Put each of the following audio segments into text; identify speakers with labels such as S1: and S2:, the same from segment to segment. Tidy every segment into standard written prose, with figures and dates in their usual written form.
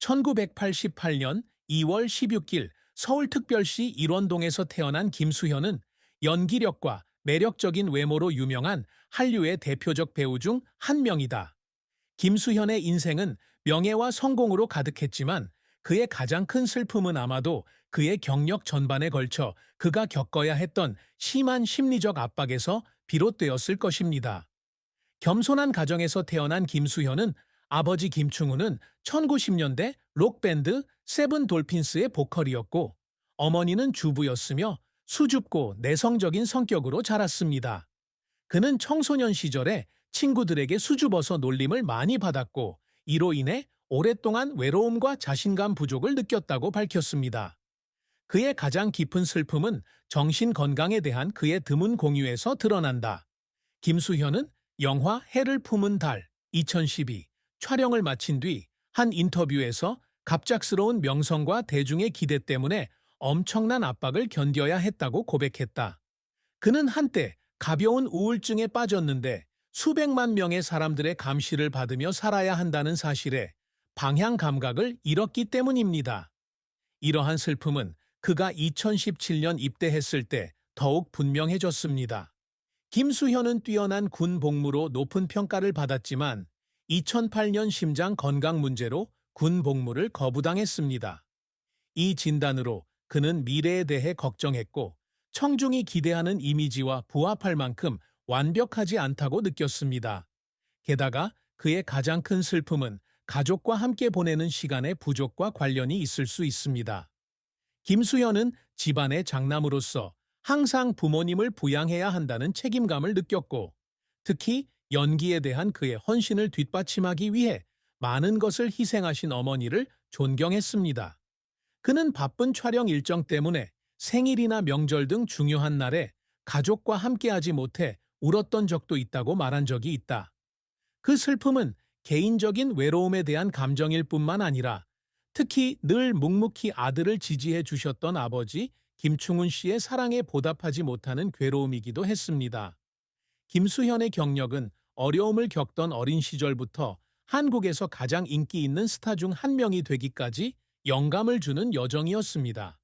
S1: 1988년 2월 16일 서울특별시 일원동에서 태어난 김수현은 연기력과 매력적인 외모로 유명한 한류의 대표적 배우 중 한 명이다. 김수현의 인생은 명예와 성공으로 가득했지만 그의 가장 큰 슬픔은 아마도 그의 경력 전반에 걸쳐 그가 겪어야 했던 심한 심리적 압박에서 비롯되었을 것입니다. 겸손한 가정에서 태어난 김수현은 아버지 김충우는 1990년대 록밴드 세븐 돌핀스의 보컬이었고 어머니는 주부였으며 수줍고 내성적인 성격으로 자랐습니다. 그는 청소년 시절에 친구들에게 수줍어서 놀림을 많이 받았고 이로 인해 오랫동안 외로움과 자신감 부족을 느꼈다고 밝혔습니다. 그의 가장 깊은 슬픔은 정신 건강에 대한 그의 드문 공유에서 드러난다. 김수현은 영화 해를 품은 달 2012 촬영을 마친 뒤 한 인터뷰에서 갑작스러운 명성과 대중의 기대 때문에 엄청난 압박을 견뎌야 했다고 고백했다. 그는 한때 가벼운 우울증에 빠졌는데 수백만 명의 사람들의 감시를 받으며 살아야 한다는 사실에 방향 감각을 잃었기 때문입니다. 이러한 슬픔은 그가 2017년 입대했을 때 더욱 분명해졌습니다. 김수현은 뛰어난 군 복무로 높은 평가를 받았지만 2008년 심장 건강 문제로 군 복무를 거부당했습니다. 이 진단으로 그는 미래에 대해 걱정했고 청중이 기대하는 이미지와 부합할 만큼 완벽하지 않다고 느꼈습니다. 게다가 그의 가장 큰 슬픔은 가족과 함께 보내는 시간의 부족과 관련이 있을 수 있습니다. 김수현은 집안의 장남으로서 항상 부모님을 부양해야 한다는 책임감을 느꼈고 특히 연기에 대한 그의 헌신을 뒷받침하기 위해 많은 것을 희생하신 어머니를 존경했습니다. 그는 바쁜 촬영 일정 때문에 생일이나 명절 등 중요한 날에 가족과 함께하지 못해 울었던 적도 있다고 말한 적이 있다. 그 슬픔은 개인적인 외로움에 대한 감정일 뿐만 아니라 특히 늘 묵묵히 아들을 지지해 주셨던 아버지 김충훈 씨의 사랑에 보답하지 못하는 괴로움이기도 했습니다. 김수현의 경력은 어려움을 겪던 어린 시절부터 한국에서 가장 인기 있는 스타 중 한 명이 되기까지 영감을 주는 여정이었습니다.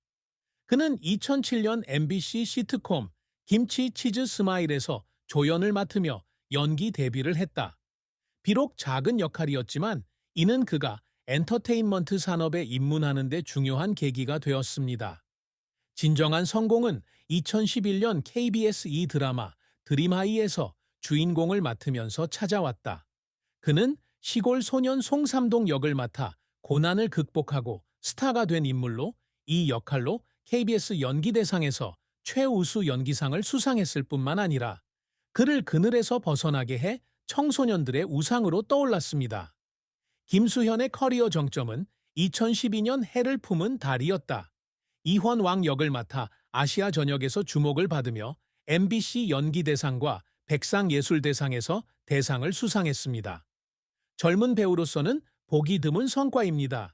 S1: 그는 2007년 MBC 시트콤 김치 치즈 스마일에서 조연을 맡으며 연기 데뷔를 했다. 비록 작은 역할이었지만 이는 그가 엔터테인먼트 산업에 입문하는 데 중요한 계기가 되었습니다. 진정한 성공은 2011년 KBS 2 드라마 드림하이에서 주인공을 맡으면서 찾아왔다. 그는 시골 소년 송삼동 역을 맡아 고난을 극복하고 스타가 된 인물로 이 역할로 KBS 연기대상에서 최우수 연기상을 수상했을 뿐만 아니라 그를 그늘에서 벗어나게 해 청소년들의 우상으로 떠올랐습니다. 김수현의 커리어 정점은 2012년 해를 품은 달이었다. 이헌왕 역을 맡아 아시아 전역에서 주목을 받으며 MBC 연기대상과 백상예술대상에서 대상을 수상했습니다. 젊은 배우로서는 보기 드문 성과입니다.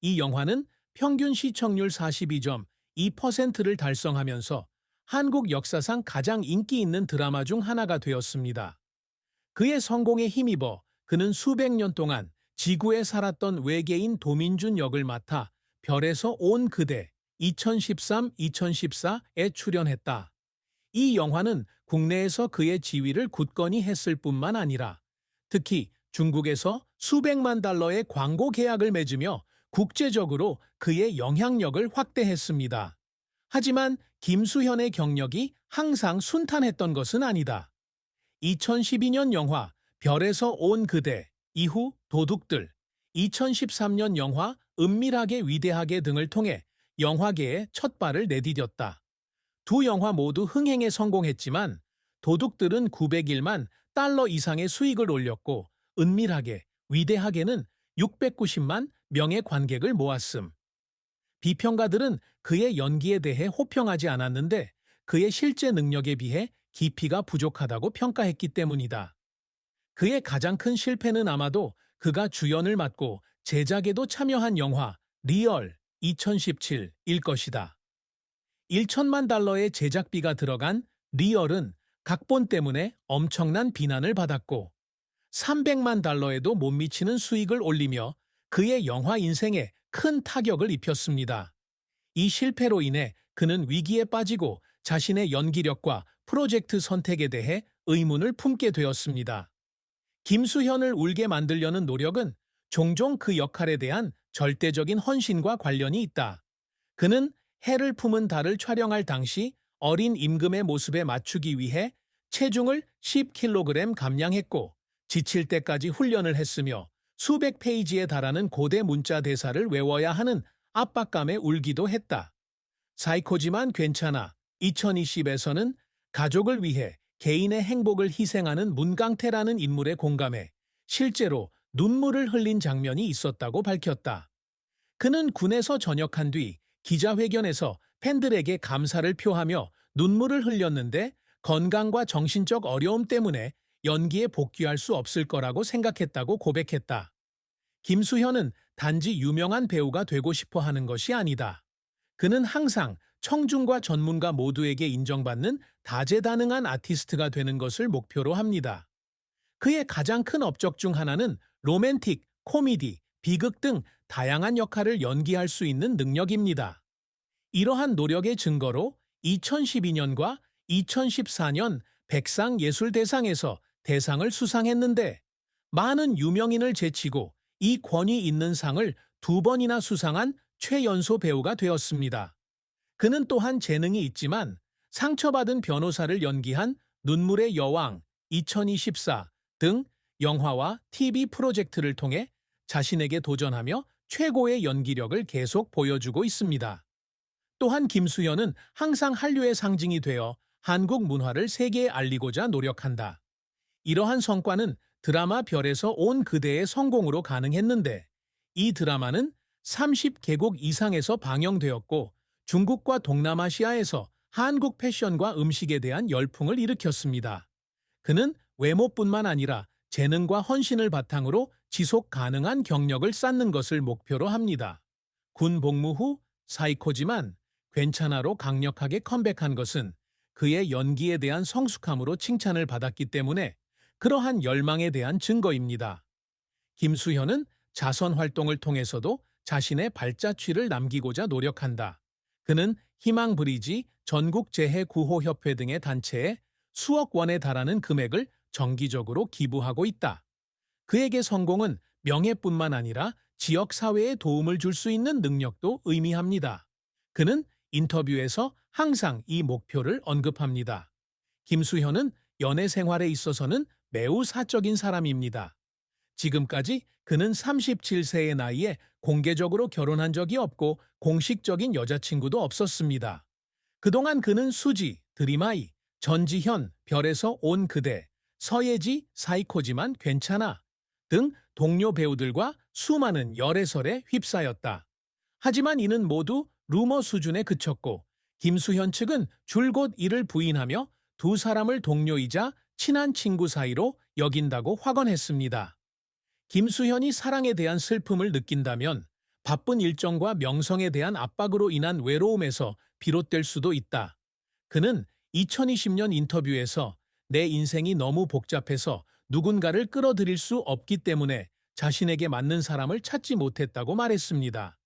S1: 이 영화는 평균 시청률 42.2%를 달성하면서 한국 역사상 가장 인기 있는 드라마 중 하나가 되었습니다. 그의 성공에 힘입어 그는 수백 년 동안 지구에 살았던 외계인 도민준 역을 맡아 별에서 온 그대 2013-2014에 출연했다. 이 영화는 국내에서 그의 지위를 굳건히 했을 뿐만 아니라 특히 중국에서 수백만 달러의 광고 계약을 맺으며 국제적으로 그의 영향력을 확대했습니다. 하지만 김수현의 경력이 항상 순탄했던 것은 아니다. 2012년 영화 별에서 온 그대 이후 도둑들, 2013년 영화 은밀하게 위대하게 등을 통해 영화계에 첫 발을 내디뎠다. 두 영화 모두 흥행에 성공했지만 도둑들은 901만 달러 이상의 수익을 올렸고 은밀하게, 위대하게는 690만 명의 관객을 모았음. 비평가들은 그의 연기에 대해 호평하지 않았는데 그의 실제 능력에 비해 깊이가 부족하다고 평가했기 때문이다. 그의 가장 큰 실패는 아마도 그가 주연을 맡고 제작에도 참여한 영화 리얼 2017일 것이다. 1천만 달러의 제작비가 들어간 리얼은 각본 때문에 엄청난 비난을 받았고 300만 달러에도 못 미치는 수익을 올리며 그의 영화 인생에 큰 타격을 입혔습니다. 이 실패로 인해 그는 위기에 빠지고 자신의 연기력과 프로젝트 선택에 대해 의문을 품게 되었습니다. 김수현을 울게 만들려는 노력은 종종 그 역할에 대한 절대적인 헌신과 관련이 있다. 그는 해를 품은 달을 촬영할 당시 어린 임금의 모습에 맞추기 위해 체중을 10kg 감량했고 지칠 때까지 훈련을 했으며 수백 페이지에 달하는 고대 문자 대사를 외워야 하는 압박감에 울기도 했다. 사이코지만 괜찮아 2020에서는 가족을 위해 개인의 행복을 희생하는 문강태라는 인물에 공감해 실제로 눈물을 흘린 장면이 있었다고 밝혔다. 그는 군에서 전역한 뒤 기자회견에서 팬들에게 감사를 표하며 눈물을 흘렸는데 건강과 정신적 어려움 때문에 연기에 복귀할 수 없을 거라고 생각했다고 고백했다. 김수현은 단지 유명한 배우가 되고 싶어 하는 것이 아니다. 그는 항상 청중과 전문가 모두에게 인정받는 다재다능한 아티스트가 되는 것을 목표로 합니다. 그의 가장 큰 업적 중 하나는 로맨틱, 코미디, 비극 등 다양한 역할을 연기할 수 있는 능력입니다. 이러한 노력의 증거로 2012년과 2014년 백상예술대상에서 대상을 수상했는데 많은 유명인을 제치고 이 권위 있는 상을 2번이나 수상한 최연소 배우가 되었습니다. 그는 또한 재능이 있지만 상처받은 변호사를 연기한 눈물의 여왕 2024 등 영화와 TV 프로젝트를 통해 자신에게 도전하며 최고의 연기력을 계속 보여주고 있습니다. 또한 김수현은 항상 한류의 상징이 되어 한국 문화를 세계에 알리고자 노력한다. 이러한 성과는 드라마 별에서 온 그대의 성공으로 가능했는데 이 드라마는 30개국 이상에서 방영되었고 중국과 동남아시아에서 한국 패션과 음식에 대한 열풍을 일으켰습니다. 그는 외모뿐만 아니라 재능과 헌신을 바탕으로 지속 가능한 경력을 쌓는 것을 목표로 합니다. 군 복무 후 사이코지만 괜찮아로 강력하게 컴백한 것은 그의 연기에 대한 성숙함으로 칭찬을 받았기 때문에 그러한 열망에 대한 증거입니다. 김수현은 자선 활동을 통해서도 자신의 발자취를 남기고자 노력한다. 그는 희망브리지, 전국재해구호협회 등의 단체에 수억 원에 달하는 금액을 정기적으로 기부하고 있다. 그에게 성공은 명예뿐만 아니라 지역 사회에 도움을 줄 수 있는 능력도 의미합니다. 그는 인터뷰에서 항상 이 목표를 언급합니다. 김수현은 연애 생활에 있어서는 매우 사적인 사람입니다. 지금까지 그는 37세의 나이에 공개적으로 결혼한 적이 없고 공식적인 여자친구도 없었습니다. 그동안 그는 수지, 드림아이, 전지현, 별에서 온 그대, 서예지, 사이코지만 괜찮아 등 동료 배우들과 수많은 열애설에 휩싸였다. 하지만 이는 모두 루머 수준에 그쳤고 김수현 측은 줄곧 이를 부인하며 두 사람을 동료이자 친한 친구 사이로 여긴다고 확언했습니다. 김수현이 사랑에 대한 슬픔을 느낀다면 바쁜 일정과 명성에 대한 압박으로 인한 외로움에서 비롯될 수도 있다. 그는 2020년 인터뷰에서 내 인생이 너무 복잡해서 누군가를 끌어들일 수 없기 때문에 자신에게 맞는 사람을 찾지 못했다고 말했습니다.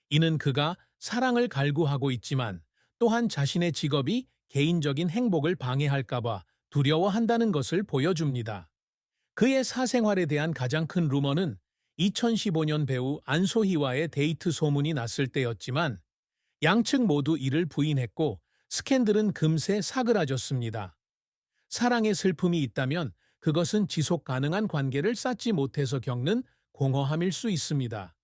S1: 이는 그가 사랑을 갈구하고 있지만 또한 자신의 직업이 개인적인 행복을 방해할까봐 두려워한다는 것을 보여줍니다. 그의 사생활에 대한 가장 큰 루머는 2015년 배우 안소희와의 데이트 소문이 났을 때였지만 양측 모두 이를 부인했고 스캔들은 금세 사그라졌습니다. 사랑의 슬픔이 있다면 그것은 지속 가능한 관계를 쌓지 못해서 겪는 공허함일 수 있습니다.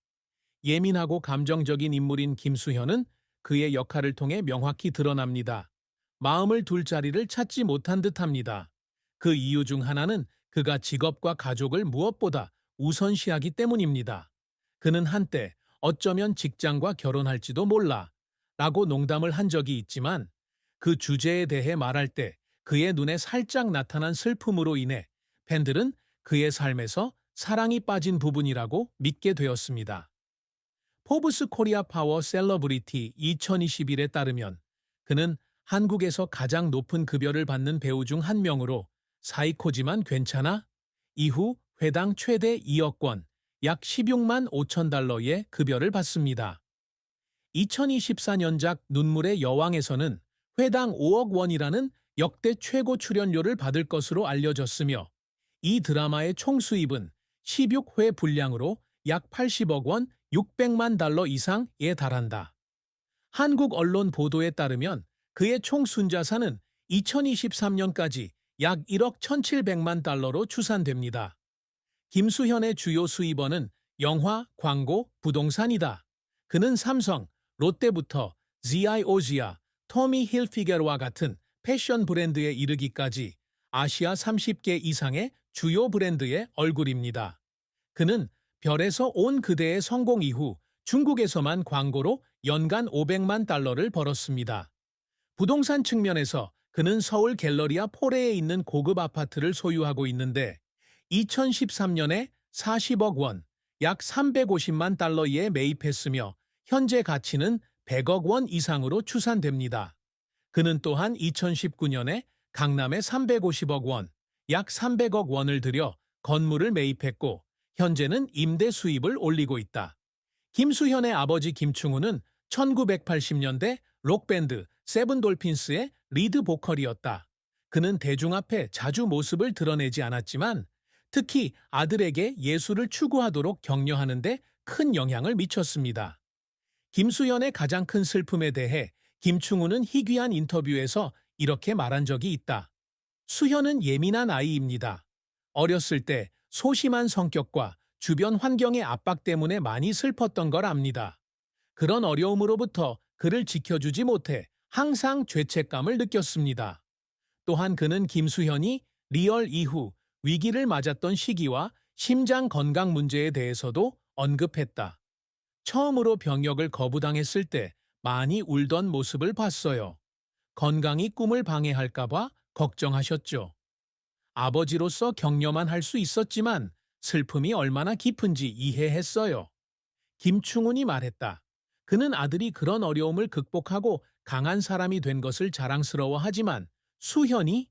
S1: 예민하고 감정적인 인물인 김수현은 그의 역할을 통해 명확히 드러납니다. 마음을 둘 자리를 찾지 못한 듯합니다. 그 이유 중 하나는 그가 직업과 가족을 무엇보다 우선시하기 때문입니다. 그는 한때 어쩌면 직장과 결혼할지도 몰라 라고 농담을 한 적이 있지만 그 주제에 대해 말할 때 그의 눈에 살짝 나타난 슬픔으로 인해 팬들은 그의 삶에서 사랑이 빠진 부분이라고 믿게 되었습니다. 포브스 코리아 파워 셀러브리티 2021에 따르면 그는 한국에서 가장 높은 급여를 받는 배우 중 한 명으로 사이코지만 괜찮아? 이후 회당 최대 2억 원, 약 16만 5천 달러의 급여를 받습니다. 2024년작 눈물의 여왕에서는 회당 5억 원이라는 역대 최고 출연료를 받을 것으로 알려졌으며 이 드라마의 총 수입은 16회 분량으로 약 80억 원 600만 달러 이상에 달한다. 한국 언론 보도에 따르면 그의 총 순자산은 2023년까지 약 1억 1,700만 달러로 추산됩니다. 김수현의 주요 수입원은 영화, 광고, 부동산이다. 그는 삼성, 롯데부터 ZIOG야, 토미 힐피게로와 같은 패션 브랜드에 이르기까지 아시아 30개 이상의 주요 브랜드의 얼굴입니다. 그는 별에서 온 그대의 성공 이후 중국에서만 광고로 연간 500만 달러를 벌었습니다. 부동산 측면에서 그는 서울 갤러리아 포레에 있는 고급 아파트를 소유하고 있는데 2013년에 40억 원, 약 350만 달러에 매입했으며 현재 가치는 100억 원 이상으로 추산됩니다. 그는 또한 2019년에 강남에 350억 원, 약 300억 원을 들여 건물을 매입했고 현재는 임대 수입을 올리고 있다. 김수현의 아버지 김충우는 1980년대 록밴드 세븐돌핀스의 리드 보컬이었다. 그는 대중 앞에 자주 모습을 드러내지 않았지만 특히 아들에게 예술을 추구하도록 격려하는 데 큰 영향을 미쳤습니다. 김수현의 가장 큰 슬픔에 대해 김충우는 희귀한 인터뷰에서 이렇게 말한 적이 있다. 수현은 예민한 아이입니다. 어렸을 때 소심한 성격과 주변 환경의 압박 때문에 많이 슬펐던 걸 압니다. 그런 어려움으로부터 그를 지켜주지 못해 항상 죄책감을 느꼈습니다. 또한 그는 김수현이 리얼 이후 위기를 맞았던 시기와 심장 건강 문제에 대해서도 언급했다. 처음으로 병역을 거부당했을 때 많이 울던 모습을 봤어요. 건강이 꿈을 방해할까봐 걱정하셨죠. 아버지로서 격려만 할 수 있었지만 슬픔이 얼마나 깊은지 이해했어요. 김충훈이 말했다. 그는 아들이 그런 어려움을 극복하고 강한 사람이 된 것을 자랑스러워하지만 수현이